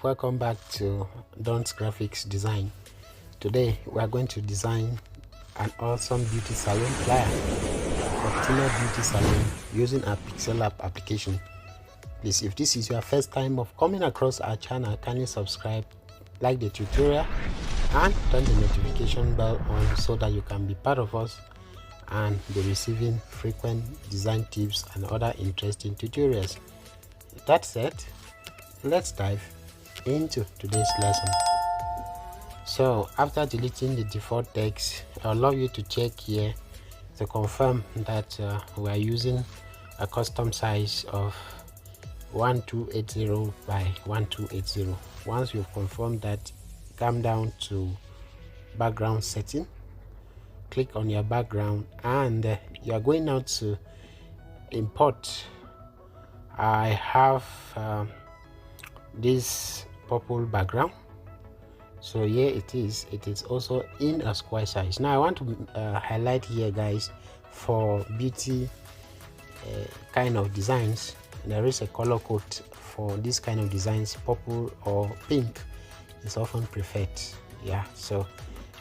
welcome back to Don's Graphics Design. Today we are going to design an awesome beauty salon flyer for Tina Beauty Salon using our Pixellab application. Please, if this is your first time of coming across our channel, kindly subscribe, like the tutorial and turn the notification bell on so that you can be part of us and be receiving frequent design tips and other interesting tutorials. That said, let's dive into today's lesson. So after deleting the default text, I'll allow you to check here to confirm that we are using a custom size of 1280 by 1280. Once you've confirmed that, come down to background setting, click on your background, and you are going now to import. I have this purple background, so here it is also in a square size. Now I want to highlight here, guys, for beauty kind of designs, there is a color code for this kind of designs. Purple or pink is often preferred. Yeah, so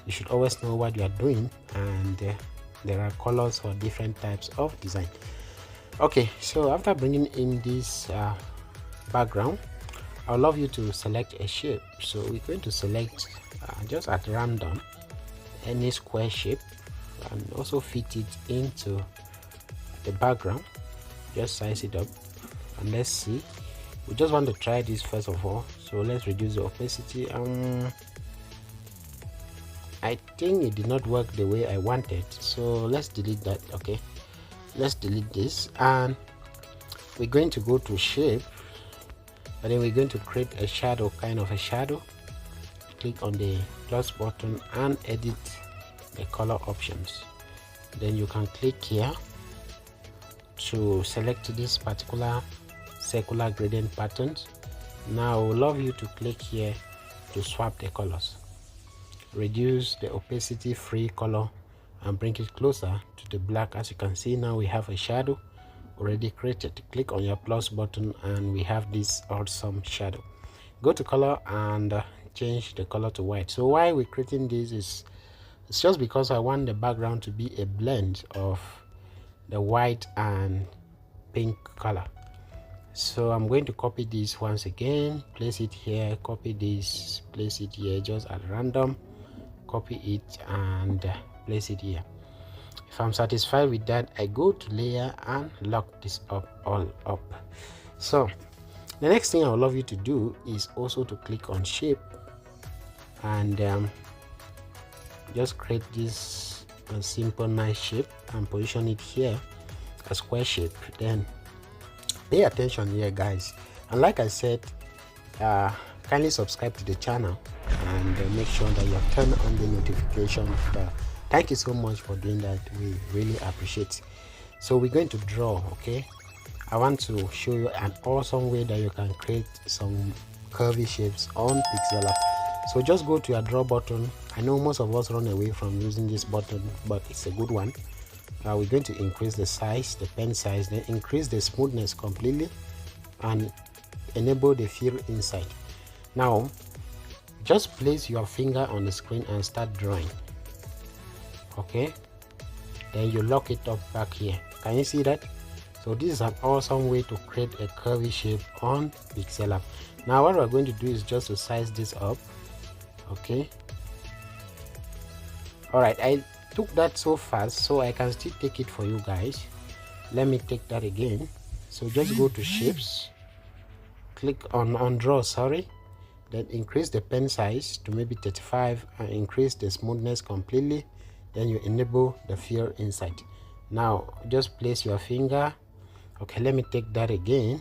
you should always know what you are doing, and there are colors for different types of design. Okay, so after bringing in this background, I'll love you to select a shape. So we're going to select just at random any square shape and also fit it into the background. Just size it up and let's see. We just want to try this first of all, so let's reduce the opacity. I think it did not work the way I wanted, so let's delete that. Okay, let's delete this, and we're going to go to shape, and then we're going to create a shadow, kind of a shadow. Click on the plus button and edit the color options. Then you can click here to select this particular circular gradient patterns. Now I would love you to click here to swap the colors, reduce the opacity free color and bring it closer to the black. As you can see, now we have a shadow already created. Click on your plus button and we have this awesome shadow. Go to color and change the color to white. So why we're creating this is it's just because I want the background to be a blend of the white and pink color. So I'm going to copy this once again, place it here, copy this, place it here just at random, copy it and place it here. If I'm satisfied with that, I go to layer and lock this up all up. So the next thing I would love you to do is also to click on shape and just create this simple nice shape and position it here, a square shape. Then pay attention here, guys, and like I said, kindly subscribe to the channel and make sure that you have turned on the notification bell. Thank you so much for doing that, we really appreciate. So we're going to draw. Okay, I want to show you an awesome way that you can create some curvy shapes on Pixellab. So just go to your draw button. I know most of us run away from using this button, but it's a good one. We're going to increase the size, the pen size, then increase the smoothness completely and enable the fill inside. Now just place your finger on the screen and start drawing. Okay, then you lock it up back here. Can you see that? So this is an awesome way to create a curvy shape on Pixellab. Now what we're going to do is just to size this up. Okay, all right, I took that so fast, so I can still take it for you guys. Let me take that again. So just go to shapes, click on draw, sorry, then increase the pen size to maybe 35 and increase the smoothness completely. Then you enable the fill inside. Now just place your finger. Okay, let me take that again.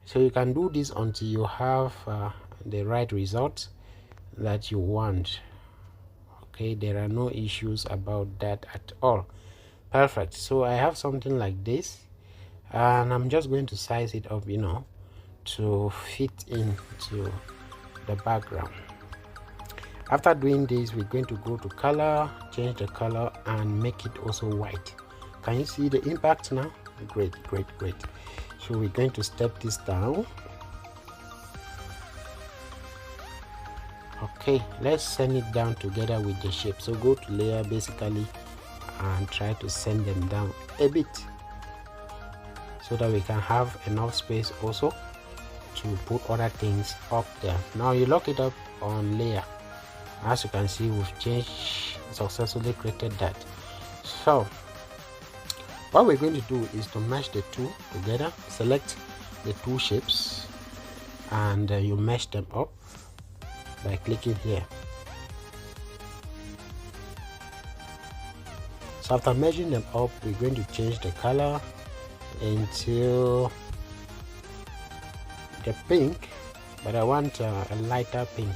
So you can do this until you have the right result that you want. Okay, there are no issues about that at all. Perfect. So I have something like this, and I'm just going to size it up, you know, to fit into the background. After doing this, we're going to go to color, change the color and make it also white. Can you see the impact now? Great. So we're going to step this down Okay, let's send it down together with the shape. So go to layer basically and try to send them down a bit so that we can have enough space also to put other things up there. Now you lock it up on layer. As you can see, we've successfully created that. So what we're going to do is to mesh the two together. Select the two shapes and you mesh them up by clicking here. So after meshing them up, we're going to change the color into the pink, but I want a lighter pink.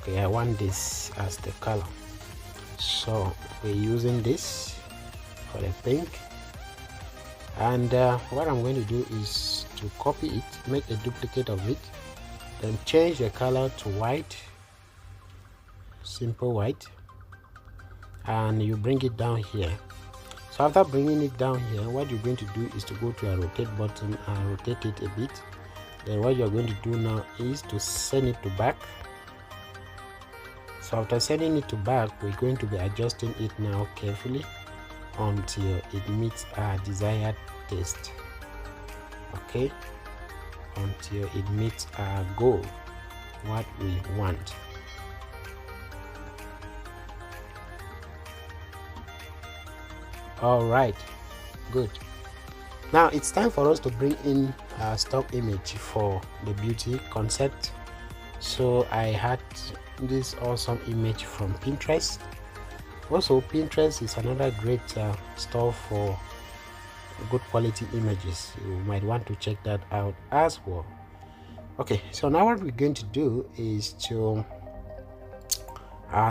Okay, I want this as the color, so we're using this for the pink. And what I'm going to do is to copy it, make a duplicate of it, then change the color to white, simple white, and you bring it down here. So after bringing it down here, what you're going to do is to go to a rotate button and rotate it a bit. Then what you're going to do now is to send it to back. So after sending it to back, we're going to be adjusting it now carefully until it meets our desired taste. Okay, until it meets our goal, what we want. All right, good. Now it's time for us to bring in a stock image for the beauty concept. So I had this awesome image from Pinterest. Also, Pinterest is another great store for good quality images. You might want to check that out as well. Okay, so now what we're going to do is to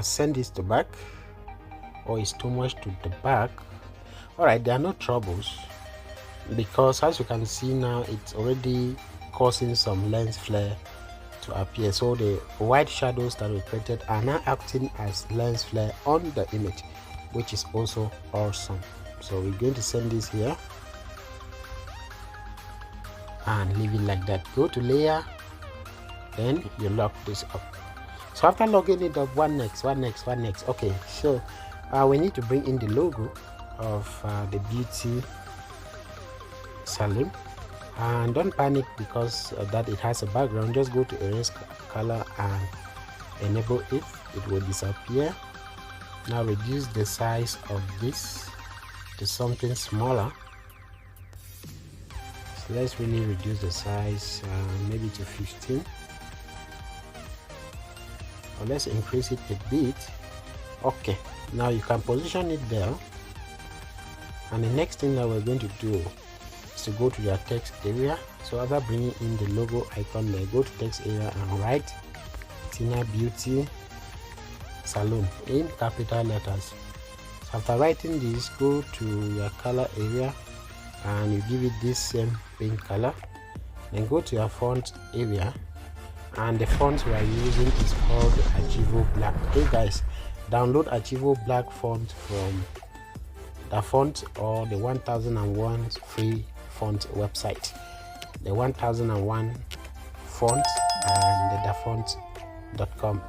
send this to back, or it's too much to the back. All right, there are no troubles, because as you can see now, it's already causing some lens flare to appear. So the white shadows that we created are now acting as lens flare on the image, which is also awesome. So we're going to send this here and leave it like that. Go to layer, then you lock this up. So after logging it up, what next? Okay, so we need to bring in the logo of the beauty salon. And don't panic because that it has a background. Just go to erase color and enable it. It will disappear. Now reduce the size of this to something smaller. So let's really reduce the size, maybe to 15, or let's increase it a bit. Okay, now you can position it there. And the next thing that we're going to do is to go to your text area. So after bringing in the logo icon there, go to text area and write Tina Beauty Salon in capital letters. So after writing this, go to your color area and you give it this same pink color. Then go to your font area, and the font we are using is called Achivoblack. Okay guys, download Achivoblack font from the font or the 1001 free font website, the 1001 font and the font.com.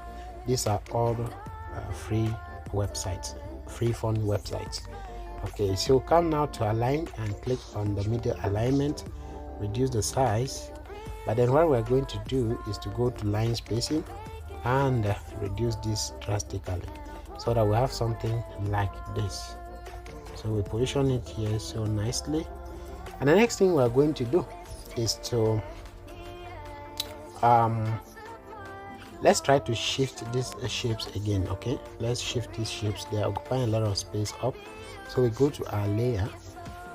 These are all free websites, free font websites. Okay, so come now to align and click on the middle alignment, reduce the size. But then what we're going to do is to go to line spacing and reduce this drastically so that we have something like this. So we position it here so nicely. And the next thing we're going to do is to let's try to shift these shapes again. Okay, let's shift these shapes. They are occupying a lot of space up. So we go to our layer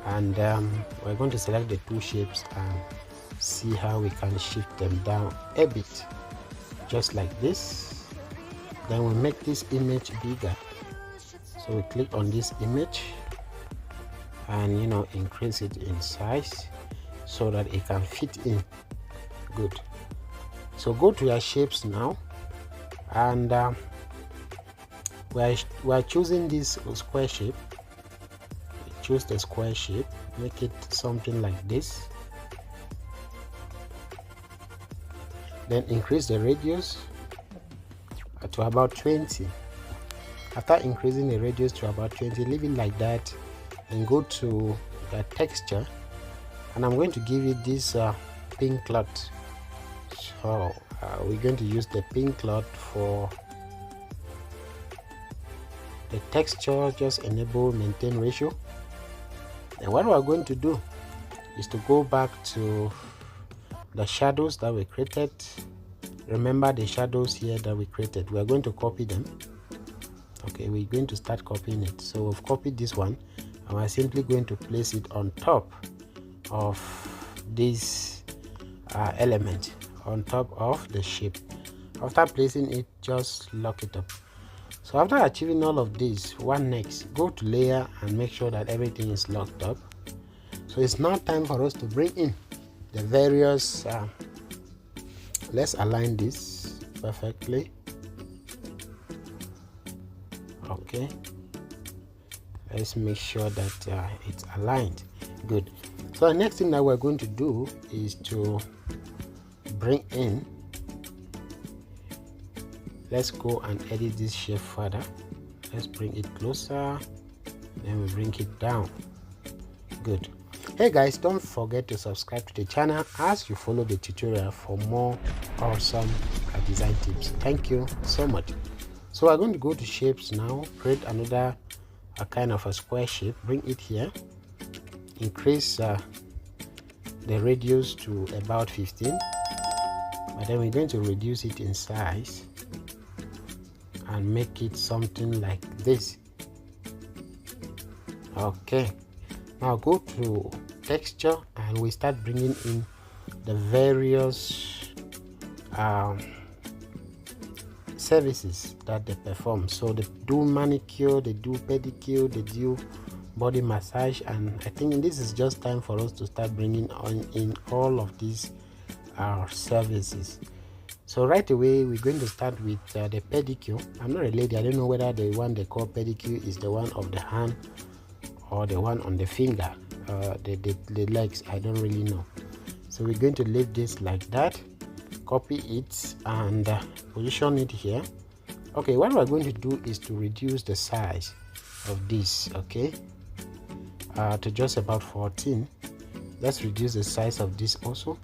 and we're going to select the two shapes and see how we can shift them down a bit, just like this. Then we make this image bigger. So we click on this image and increase it in size so that it can fit in good. So go to your shapes now, and we're choosing this square shape. Choose the square shape, make it something like this, then increase the radius to about 20. After increasing the radius to about 20, leave it like that and go to the texture, and I'm going to give it this pink cloth. So we're going to use the pink cloth for the texture. Just enable maintain ratio, and what we're going to do is to go back to the shadows that we created. Remember the shadows here that we created, we are going to copy them. Okay, we're going to start copying it. So we've copied this one, and we're simply going to place it on top of this element, on top of the shape. After placing it, just lock it up. So after achieving all of this, what next? Go to layer and make sure that everything is locked up. So it's now time for us to bring in the various let's align this perfectly. Okay, let's make sure that it's aligned. Good. So the next thing that we're going to do is to bring in, let's go and edit this shape further. Let's bring it closer, then we bring it down. Good. Hey guys, don't forget to subscribe to the channel as you follow the tutorial for more awesome design tips. Thank you so much. So we're going to go to shapes now, create another kind of a square shape, bring it here, increase the radius to about 15, but then we're going to reduce it in size and make it something like this. Okay, now go to texture and we start bringing in the various services that they perform. So they do manicure, they do pedicure, they do body massage, and I think this is just time for us to start bringing on in all of these services. So right away we're going to start with the pedicure. I'm not a lady, I don't know whether the one they call pedicure is the one of the hand or the one on the finger, the legs, I don't really know. So we're going to leave this like that, copy it and position it here. Okay, what we're going to do is to reduce the size of this, okay, to just about 14. Let's reduce the size of this also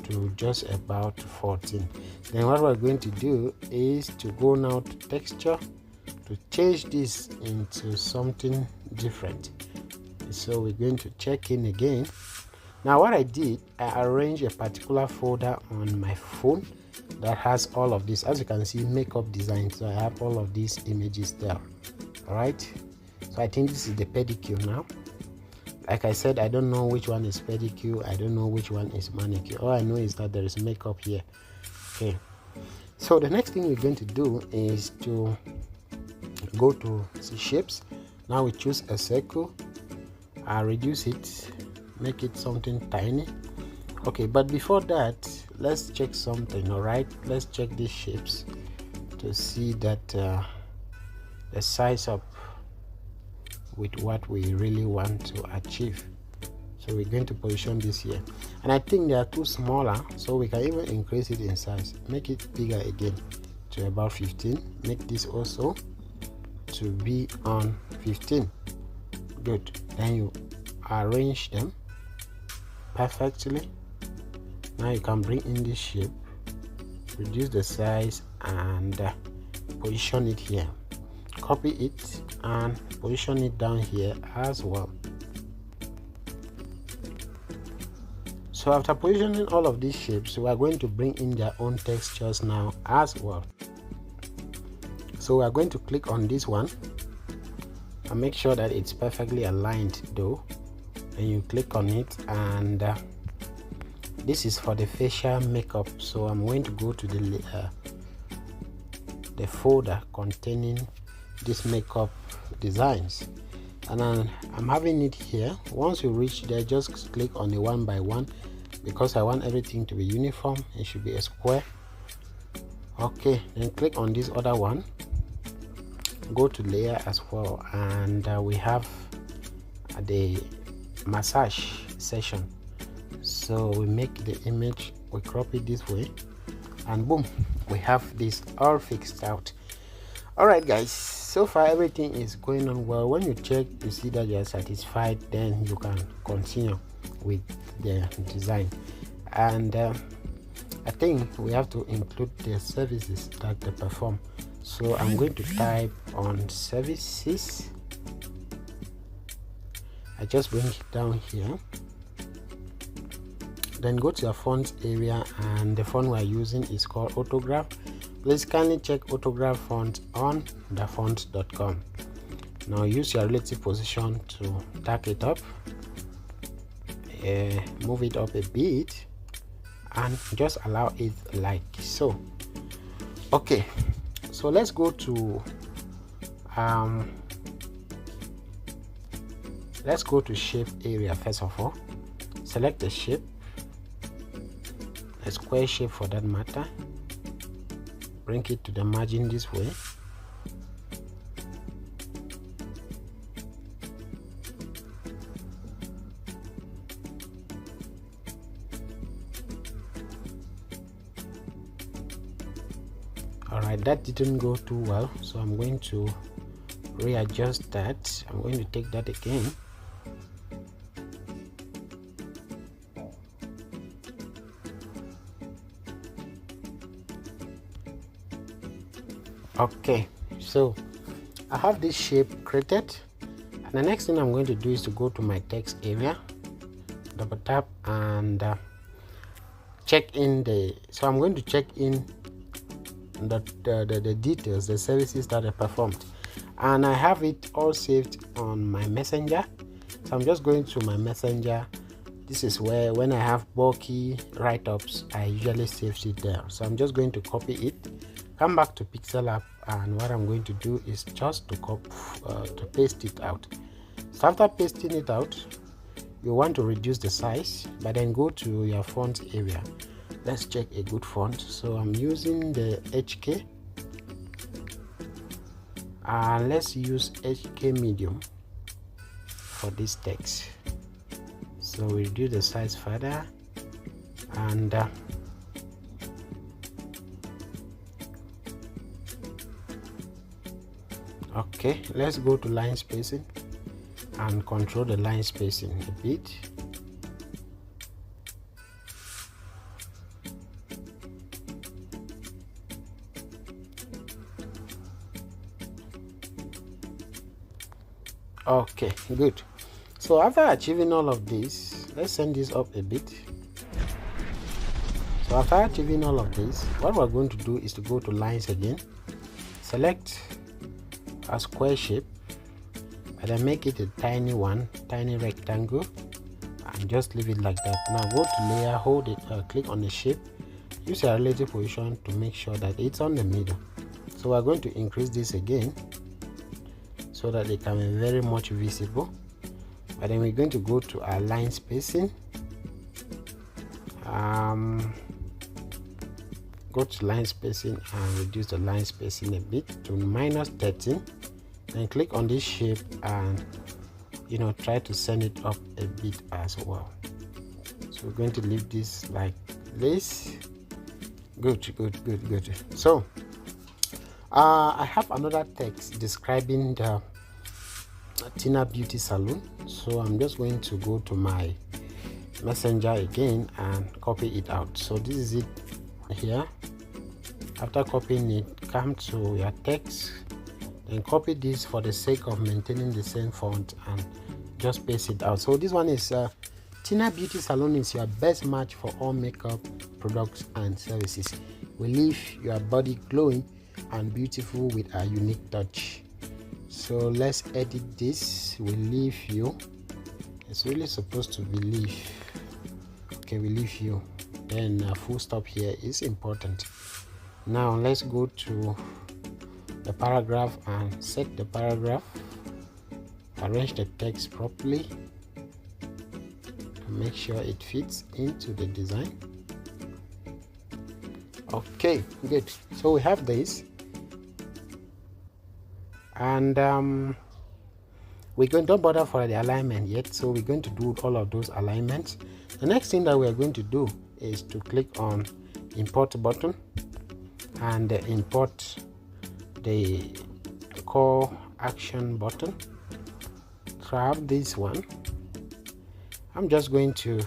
to just about 14. Then what we're going to do is to go now to texture to change this into something different. So we're going to check in again. Now what I did, I arranged a particular folder on my phone that has all of this. As you can see, makeup design, so I have all of these images there. All right, so I think this is the pedicure now. Like I said, I don't know which one is pedicure, I don't know which one is manicure. All I know is that there is makeup here. Okay, so the next thing we're going to do is to go to shapes. Now we choose a circle, reduce it, make it something tiny. Okay, but before that, let's check something. All right, let's check these shapes to see that the size up with what we really want to achieve. So we're going to position this here, and I think they are too smaller, so we can even increase it in size, make it bigger again to about 15. Make this also to be on 15. Good. Then you arrange them perfectly. Now you can bring in this shape, reduce the size and position it here, copy it and position it down here as well. So after positioning all of these shapes, we are going to bring in their own textures now as well. So we are going to click on this one and make sure that it's perfectly aligned though, and you click on it, and this is for the facial makeup. So I'm going to go to the folder containing this makeup designs, and I'm having it here. Once you reach there, just click on the one by one because I want everything to be uniform. It should be a square. Okay, then click on this other one, go to layer as well, and we have the massage session. So we make the image, we crop it this way, and boom, we have this all fixed out. All right guys, so far everything is going on well. When you check to see that you are satisfied, then you can continue with the design. And I think we have to include the services that they perform. So I'm going to type on services. I just bring it down here, then go to your font area, and the font we are using is called Autograph. Please kindly check Autograph font on thefont.com. Now use your relative position to tack it up, move it up a bit, and just allow it like so. Okay, so let's go to shape area. First of all, select the shape, a square shape for that matter, bring it to the margin this way. Alright, that didn't go too well, so I'm going to readjust that. I'm going to take that again. Okay, so I have this shape created, and the next thing I'm going to do is to go to my text area, double tap, and check in so I'm going to check in the details, the services that I performed, and I have it all saved on my messenger. So I'm just going to my messenger. This is where, when I have bulky write-ups, I usually save it there. So I'm just going to copy it, come back to Pixellab, and what I'm going to do is just to paste it out. So after pasting it out, you want to reduce the size, but then go to your font area. Let's check a good font. So I'm using the HK, and let's use HK Medium for this text. So we reduce the size further, and okay, let's go to line spacing and control the line spacing a bit. Okay, good. So after achieving all of this, let's send this up a bit. So after achieving all of this, what we're going to do is to go to lines again, select a square shape, and then make it a tiny one, tiny rectangle, and just leave it like that. Now go to layer, hold it, click on the shape, use your relative position to make sure that it's on the middle. So we're going to increase this again so that it can be very much visible. But then we're going to go to our line spacing, go to line spacing and reduce the line spacing a bit to -13. Then click on this shape and try to send it up a bit as well. So we're going to leave this like this. Good. So I have another text describing the Tina Beauty Salon. So I'm just going to go to my messenger again and copy it out. So this is it here. After copying it, come to your text, then copy this for the sake of maintaining the same font, and just paste it out. So this one is Tina Beauty Salon is your best match for all makeup products and services. We leave your body glowing and beautiful with a unique touch. So let's edit this. We leave you. It's really supposed to be leave. Okay, we leave you. Then a full stop here is important. Now let's go to the paragraph and set the paragraph. Arrange the text properly to make sure it fits into the design. Okay, good. So we have this, and don't bother for the alignment yet. So we're going to do all of those alignments. The next thing that we are going to do is to click on import button and import the call action button. Grab this one. I'm just going to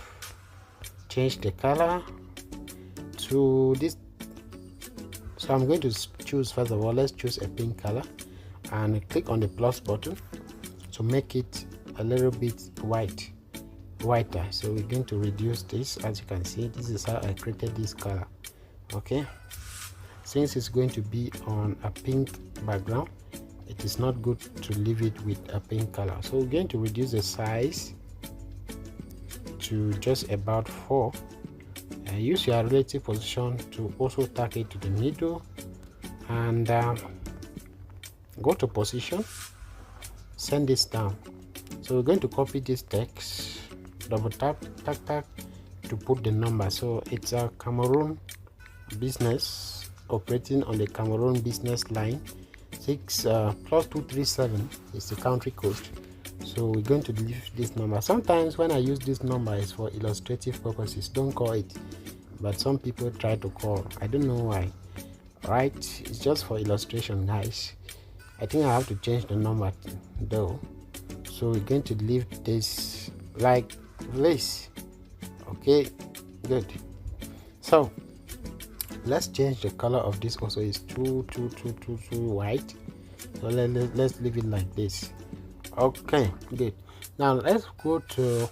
change the color to this. So I'm going to choose, first of all, let's choose a pink color and click on the plus button to make it a little bit whiter. So we're going to reduce this. As you can see, this is how I created this color. Okay, since it's going to be on a pink background, it is not good to leave it with a pink color. So we're going to reduce the size to just about 4. Use your relative position to also tag it to the middle, and go to position, send this down. So we're going to copy this text, double tap to put the number. So it's a Cameroon business operating on the Cameroon business line 6 plus 237 is the country code. So we're going to leave this number. Sometimes when I use this number, it's for illustrative purposes. Don't call it, but some people try to call. I don't know why. Right, it's just for illustration, guys. I think I have to change the number though. So we're going to leave this like this. Okay, good. So let's change the color of this also. Is too white, so let's leave it like this. Okay, good. Now let's go to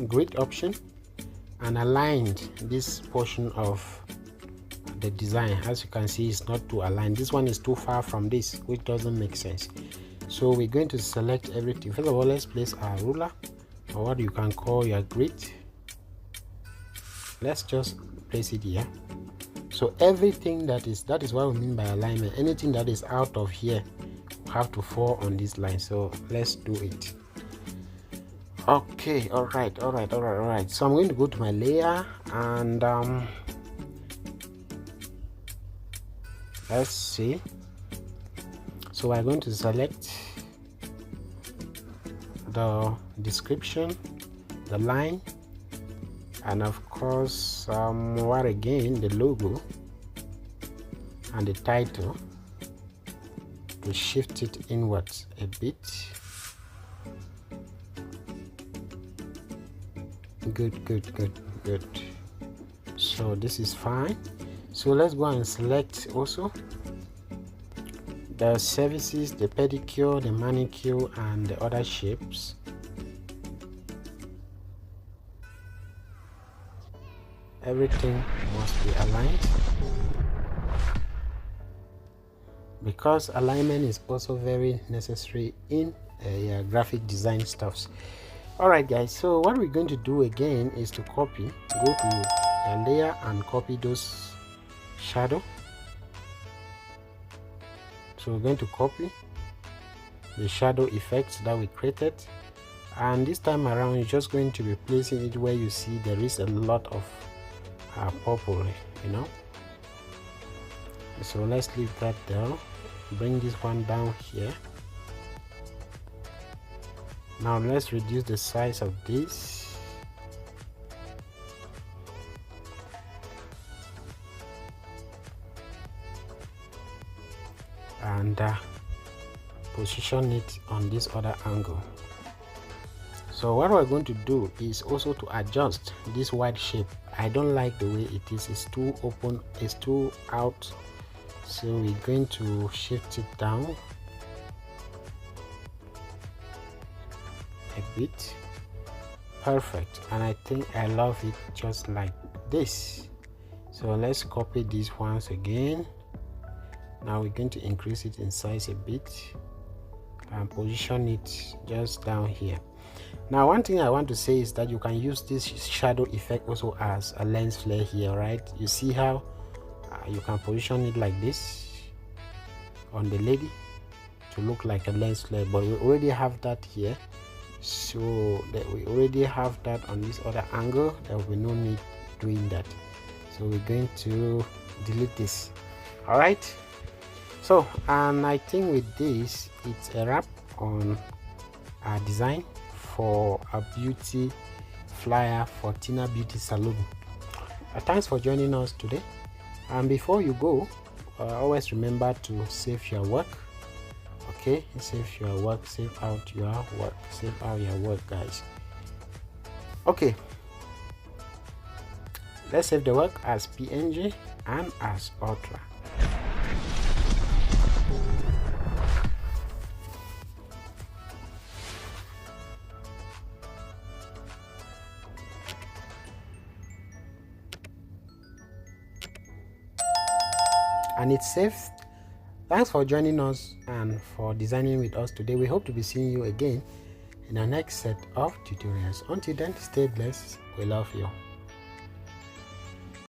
grid option and align this portion of the design. As you can see, it's not too aligned. This one is too far from this, which doesn't make sense. So we're going to select everything. First of all, let's place our ruler, or what you can call your grid. Let's just place it here. So everything that is what we mean by alignment. Anything that is out of here have to fall on this line. So let's do it. Okay, all right. So I'm going to go to my layer and let's see. So we're going to select the description, the line, and of course the logo and the title, to shift it inwards a bit. Good. So this is fine. So let's go and select also the services, the pedicure, the manicure, and the other shapes. Everything must be aligned, because alignment is also very necessary in graphic design stuffs. All right, guys, so what we're going to do again is to go to a layer and copy those shadow. So we're going to copy the shadow effects that we created, and this time around you're just going to be placing it where you see there is a lot of purple, so let's leave that there. Bring this one down here. Now let's reduce the size of this. And position it on this other angle. So what we're going to do is also to adjust this white shape. I don't like the way it is. It's too open, it's too out. So we're going to shift it down a bit. Perfect. And I think I love it just like this. So let's copy these ones again. Now we're going to increase it in size a bit and position it just down here. Now one thing I want to say is that you can use this shadow effect also as a lens flare here, right? You see how you can position it like this on the lady to look like a lens flare, but we already have that here, so that we already have that on this other angle. There will be no need doing that, so we're going to delete this. All right, so and I think with this it's a wrap on our design for a beauty flyer for Tina Beauty Salon. Thanks for joining us today, and before you go, always remember to save your work. Okay, save your work, save out your work, guys. Okay, let's save the work as PNG and as Ultra. And it's saved. Thanks for joining us and for designing with us today. We hope to be seeing you again in our next set of tutorials. Until then, stay blessed. We love you.